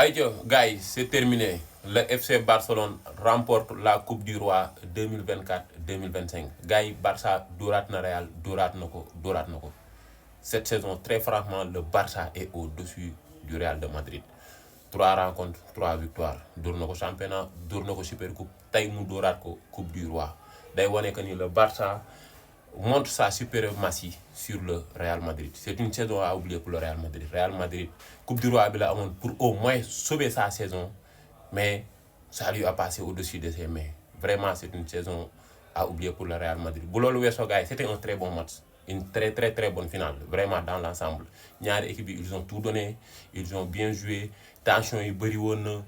Aïe, guys, c'est terminé. Le FC Barcelone remporte la Coupe du Roi 2024-2025. Guys, Barça, Dourat na Real, Dourat Noko, Dourat Noko. Cette saison, très franchement, le Barça est au-dessus du Real de Madrid. 3 rencontres, 3 victoires. Dournoko championnat, Dournoko Super Coupe, Taïmou Dourat ko Coupe du Roi. D'ailleurs, le Barça montre sa suprématie sur le Real Madrid. C'est une saison à oublier pour le Real Madrid. Real Madrid, Coupe du Roi pour au moins sauver sa saison, mais ça lui a passé au-dessus de ses mains. Vraiment, c'est une saison à oublier pour le Real Madrid. C'était un très bon match. Une très très très bonne finale, vraiment dans l'ensemble. Ñaari équipe ils ont tout donné, ils ont bien joué, tension yi bari won na,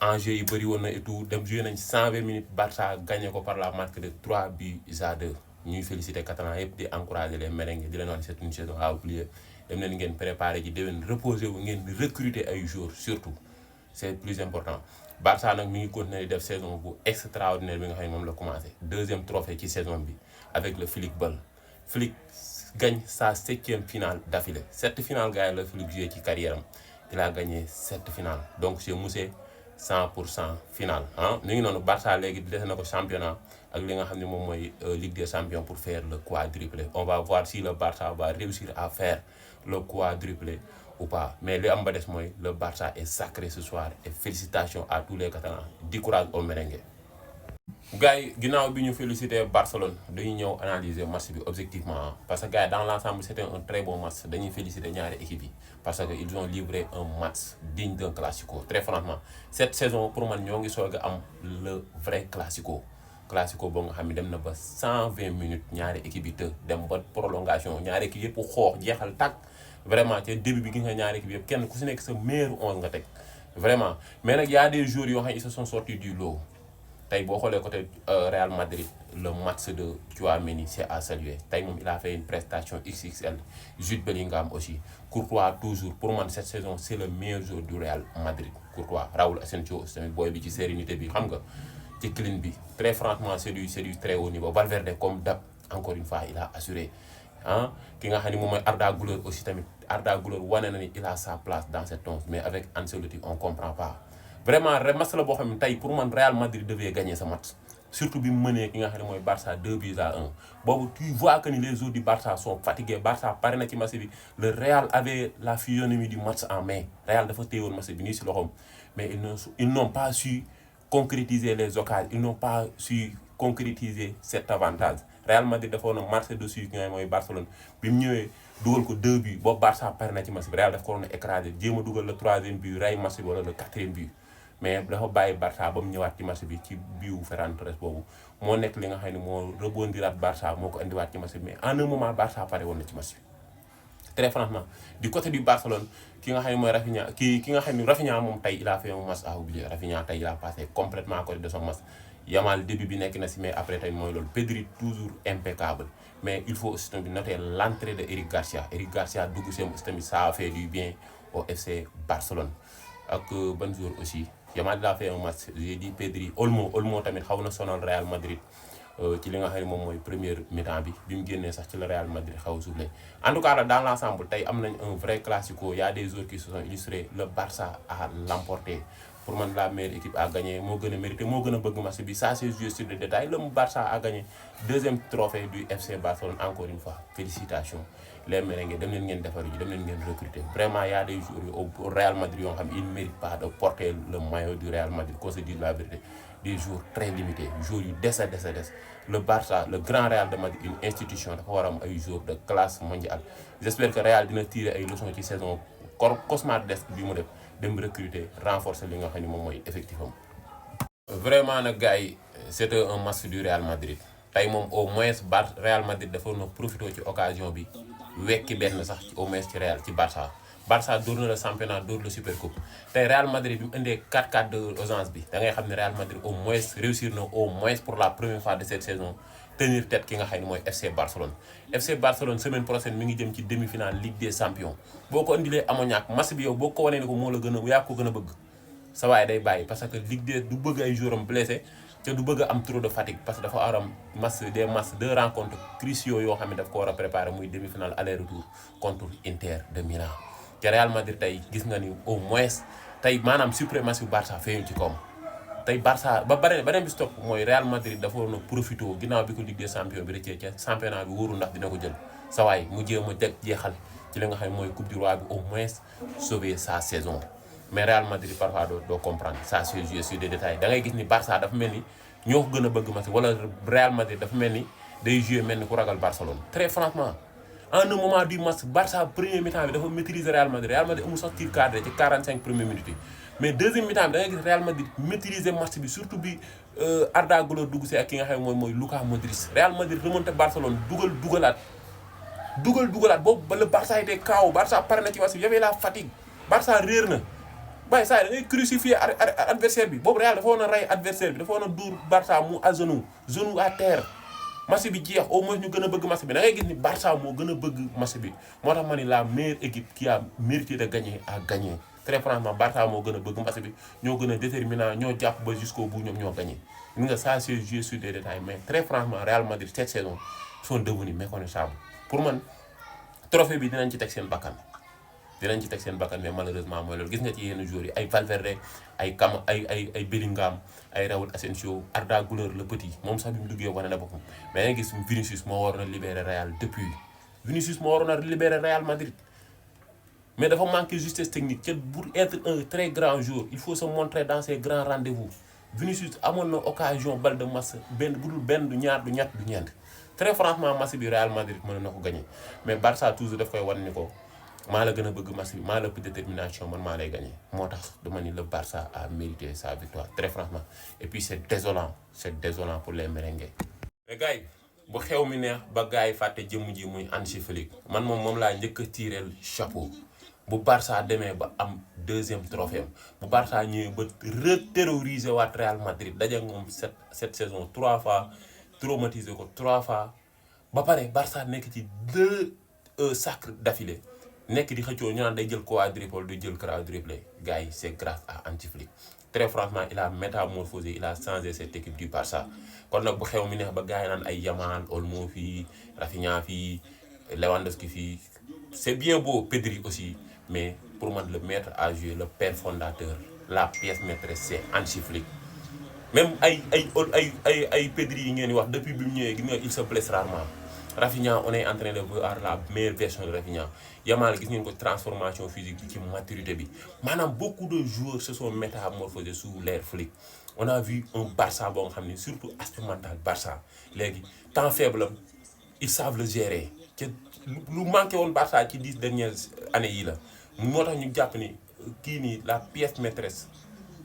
enjeu yi bari won na et tout. Dem joué nañ 120 minutes, Barça gagné ko par la marque de 3-2. Ñuy féliciter Catalans yépp di encourager les merengues di leen wax c'est une saison à oublier. Dem leen ngeen préparer ji déwén reposer wu ngeen recruter ay joueurs surtout. C'est plus important. Barça nak mi ngi continuer def saison bu extraordinaire bi nga xam ne moom la commencé. Deuxième trophée ci saison bi avec le Flick Ball. Flick gagne sa 7e finale d'affilée. 7 finales gars le Flick joué ci carrière am. Il a gagné 7 finales. Donc c'est Moussé 100% finale. Nous avons Barça légui dess na ko championnat ak li nga xamni mom moy Ligue des Champions pour faire le quadruplé. On va voir si le Barça va réussir à faire le quadruplé ou pas. Mais le am ba dess moy le Barça est sacré ce soir et félicitations à tous les Catalans. Du courage aux merengues. Gars yi ginnaaw bi ñu féliciter Barcelone dañuy ñëw analyser match bi objectivement parce que gars dans l'ensemble c'était un très bon match. Dañuy féliciter ñaari équipe yi parce que ils ont livré un match digne d'un classico. Très franchement cette saison pour man ñoo ngi soog a am le vrai classico boo nga xam ne dem na ba 120 minutes ñaari équipe yi te dem ba prolongation ñaari équipe yëpp xoox jeexal tàkk vraiment te début bi gi nga ñaari équipe yëpp kenn ku si nekk sa meilleur 11 nga teg vraiment. Mais nag y a des joueurs yoo xam ne ils se sont sortis du lot. Tay bo xolé côté Real Madrid le match de Tchouaméni c'est à saluer. Tay mom il a fait une prestation XXL. Jude Bellingham aussi. Courtois toujours pour moi cette saison c'est le meilleur joueur du Real Madrid. Courtois, Raúl Asensio c'est boy bi ci sérénité bi xam nga ci clean bi. Très franchement c'est du très haut niveau. Valverde comme d'hab encore une fois il a assuré. Ki nga xani mom moy Arda Güler aussi tamit. Arda Güler wane na ni il a sa place dans cette 11 mais avec Ancelotti on comprend pas. Vraiment match la boo xam ne tey pour man Real Madrid devait gagner ce match surtout bi mu mënee ki nga xam ne mooy Barça 2-1 boobu tu vois que ni les joueurs du Barça sont fatigués. Barça pare na ci match bi le Real avait la physionomie du match en main. Real dafa téyewoon match bi nii si loxoom mais ils n'ont pas su concrétiser les occasions, ils n'ont pas su concrétiser cet avantage. Real Madrid dafa woon a marché dessus ki nga xam ne mooy Barcelone bi mu ñëwee dugal ko 2 buts boobu Barça pare na ci match bi Real daf ko waroon a écraser jéem a dugal le 3e but ray match bi wala le 4e but. Mais dafa bàyyi Barça ba mu ñëwaat ci match bi ci biu Ferran Torres boobu moo nekk li nga xam ne moo rebondiraat Barça moo ko indiwaat ci match bi mais en un moment Barça pare woon na ci match bi. Très franchement du côté du Barcelone ki nga xam ne mooy Rafinha ki nga xam ne Rafinha moom tey il a fait un match à oublier. Rafinha tey il a passé complètement à côté de son match. Yamal début bi nekk na si mais après tey mooy loolu. Pedri toujours impeccable mais il faut aussi tamit noter l'entrée de Eric Garcia. Eric Garcia dugg si tamit ça a fait du bien au FC Barcelone ak ban jour aussi. Yamal a fait un match, j'ai dit Pedri, Olmo tamit xaw na sonal Real Madrid ci li nga xam ne moom mooy première mi-temps bi mu génnee sax ci le Real Madrid xaw a soufflé. En tout cas là, dans l'ensemble tey am nañ un vrai classico. Il y a des joueurs qui se sont illustrés. Le Barça a l'emporté. Pour moi la meilleure équipe a gagné moo gën a mérité moo gën a bëgg match bi. Ça c'est joué sur le détail. Le Barça a gagné 2e trophée du FC Barcelone encore une fois. Félicitations les merengues. Dem leen ngeen defar ji dem leen ngeen recruter. Vraiment y a des joueurs au Real Madrid yoo xam ils ne méritent pas de porter le maillot du Real Madrid, qu'on se dise la vérité. Des jours très limités, joueurs yu des. Le Barça, le grand Real de Madrid, une institution dafa war a am ay joueurs de classe mondiale. J'espère que Real dina tirer ay leçons ci saison cauchemardesque bi mu def dem recruter renforcer li nga xam ne moom mooy effectivement. Vraiment nag gars yi c'était un match du Real Madrid. Tey moom au moins Real Madrid dafa na profité ci occasion bi wekki benn sax ci au moins ci Real ci Barça. Barça dóor na le championnat dóor le Super Coupe. Tey Real Madrid bi mu indee 4-4 de urgence bi da ngay xam ne Real Madrid au moins réussir na au moins pour la première fois de cette saison tenir tête ki nga xam ne mooy FC Barcelone. FC Barcelone semaine prochaine mi ngi jëm ci demi-finale Ligue des Champions. Boo ko indilee ammoniaque match bi yow boo ko wanee ne ko moo la gën a yaa ko gën a bëgg sa waay day bàyyi parce que Ligue des du bëgg ay joueurs am blessé te du bëgg am trop de fatigue parce que dafa aram match des matchs 2 rencontres cruciaux yoo xam ne daf ko war a préparer muy demi-finale aller-retour contre Inter de Milan. Te Real Madrid tey gis nga ni au moins tey maanaam suprématie Barça feeñu ci kawam tey Barça ba beneen bi stop mooy Real Madrid dafa waroon a profité ginnaaw bi ko Ligue des Champions bi rëccee ca championnat bi wóorul ndax dina ko jël sa waay mu jéem a jeexal ci li nga xam ne mooy coupe du roi bi au moins sauver sa saison mais Real Madrid parfois doo comprendre ça se joue sur des détails da ngay gis ni Barça dafa mel ni ñoo ko gën a bëgg match wala Real Madrid dafa mel ni day jouer mel ni ku ragal Barcelone très franchement en un moment du match Barça premier mi-temps bi dafa maîtriser Real Madrid amul sax tir cadré ci 45 premières minutes yi mais deuxième mi-temps bi da ngay gis Real Madrid maîtriser match bi surtout bi Arda Güler dugg si ak ki nga xam ne mooy Luka Modric Real Madrid remonté Barcelone dugalaat boobu ba le Barça était KO Barça pare na ci match bi y avait la fatigue Barça réer na waaye saa yi da ngay crucifier adversaire bi boobu Real dafa woon a rey adversaire bi dafa woon a dóor Barça mu à genou à terre match bi jeex au moins ñu gën a bëgg match bi da ngay gis ni Barça moo gën a bëgg match bi moo tax ma ni la meilleure équipe qui a mérité de gagner a gagné très franchement Barça moo gën a bëgg match bi ñoo gën a déterminant ñoo jàpp ba jusqu'au bout ñoom ñoo gagné. Ni nga ça c'est joué sur des détails mais très franchement Real Madrid cette saison sont devenus méconnaissables pour man trophée bi dinañ ci teg seen bakkan. mais malheureusement mooy loolu gis nga ci yenn joueurs yi ay Valverde ay Bellingham ay Raúl Asensio Arda Güler le petit moom sax bi mu duggee wane na boppam mais nga gis Vinicius moo waroon a libérer Real depuis Vinicius moo waroon a libérer Real Madrid mais dafa manqué justesse technique te pour être un très grand joueur il faut se montrer dans ces grands rendez-vous Vinicius amoon na occasion bal de match benn bu dul benn du ñaar du ñett du ñeent très franchement match bi Real Madrid mën na ko gagner mais Barça toujours daf koy wan ni ko maa la gën a bëgg match bi maa la ëpp détermination man maa lay gagné moo tax dama ni le Barça a mérité sa victoire très franchement et puis c'est désolant pour les merengues. mais gars yi bu xew mi neex ba gars yi fàtte jëmm ji muy Hansi Flick man moom laa njëkk a tireel chapeau bu Barça demee ba am deuxième trophée bu Barça ñëwee ba reterroriser waat Real Madrid daje moom cette saison 3 fois traumatiser ko 3 fois ba pare Barça nekk ci 2 sacres d'affilée. nekk di xëccoo ñu naan day jël quadruple du jël quadruple gars yi c'est grâce à Hansi Flick très franchement il a métamorphosé il a changé cette équipe du Barça kon nag bu xew mi neex ba gars yi naan ay Yamal Olmo fii Rafinha fii Lewandowski fii c'est bien beau Pedri aussi mais pour man le maître à jouer le père fondateur la pièce maîtresse c'est Hansi Flick même ay Pedri yi ngeen di wax depuis bi mu ñëwee gis nga il se blesse rarement Rafinha on est en train de voir la meilleure version de Rafinha Yamal gis ngeen ko transformation physique bi ci maturité bi maanaam beaucoup de joueurs se sont métamorphosés sous l'ère Flick on a vu un Barça boo nga xam ne surtout aspect mental Barça léegi temps faible am ils savent le gérer te lu manqué woon Barça ci 10 dernières années yi la moo tax ñu jàpp ni kii nii la pièce maîtresse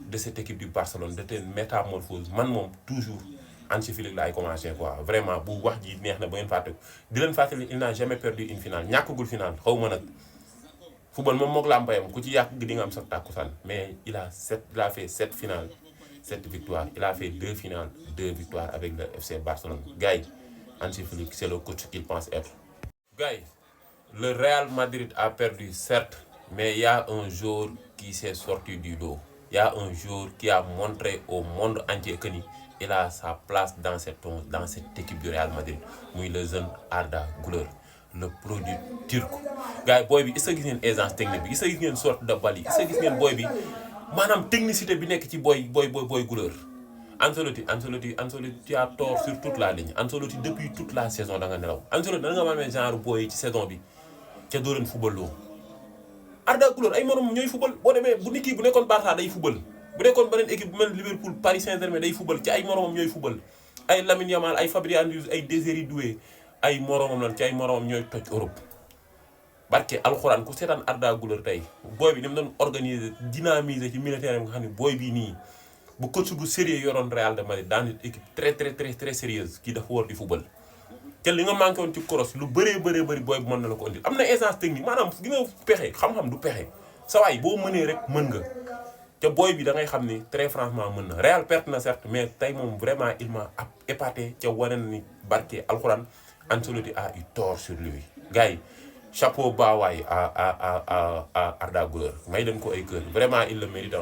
de cette équipe du Barcelone de telle métamorphose man moom toujours Hansi Flick laay commencé quoi vraiment bu wax ji neex na ba ngeen fàtte di leen fàttali il n'a jamais perdu une finale ñàkkagul finale xaw ma nag football moom moog la mbayam ku ci yàq gi di nga am sax tàkkusaan mais il a fait 7 finales 7 victoires il a fait 2 finales 2 victoires avec le FC Barcelone gars yi Hansi Flick c'est le coach qu'il pense être. gars yi le Real Madrid a perdu certes mais il y a un joueur qui s'est sorti du lot il y a un joueur qui a montré au monde entier que ni il a sa place dans cette équipe du Real Madrid muy le jeune Arda Güler le produit turc gars yi booy bi est-ce que gis ngeen aisance technique bi est-ce que gis ngeen sorte de balle yi est-ce que gis ngeen booy bi maanaam technicité bi nekk ci booy Güler Ancelotti a tort sur toute la ligne Ancelotti depuis toute la saison da nga nelaw Ancelotti da nga mën genre booy yi ci saison bi ca doo leen football loo Arda Güler ay morom ñooy football boo demee bu nit ki bu nekkoon Barça day football bu nekkoon beneen équipe bu mel Liverpool Paris Saint-Germain day football ci ay moromam ñooy football ay Lamine Yamal ay Fabien Ruiz ay Désiré Doué ay moromam lan ci ay moromam ñooy toj Europe barke alxuraan ku seetaan Arda Güler tey booy bi ni mu doon organiser dynamiser ci militaire nga xam ne booy bii nii bu coach bu sérieux yoroon Real de Madrid dans une équipe très sérieuse kii dafa war di football te li nga manqué woon ci cross lu bëree bëri booy bu mën na la ko indil am na aisance technique maanaam gi nga pexe xam-xam du pexe sa waay boo mënee rek mën nga te booy bi da ngay xam ni très franchement mën na Real perte na certes mais tey moom vraiment il m'a épaté ca wane na ni barke alxuraan Ancelotti a eu tort sur lui gars yi chapeau bas waay à Arda Güler may leen ko ay kër vraiment il le mérite.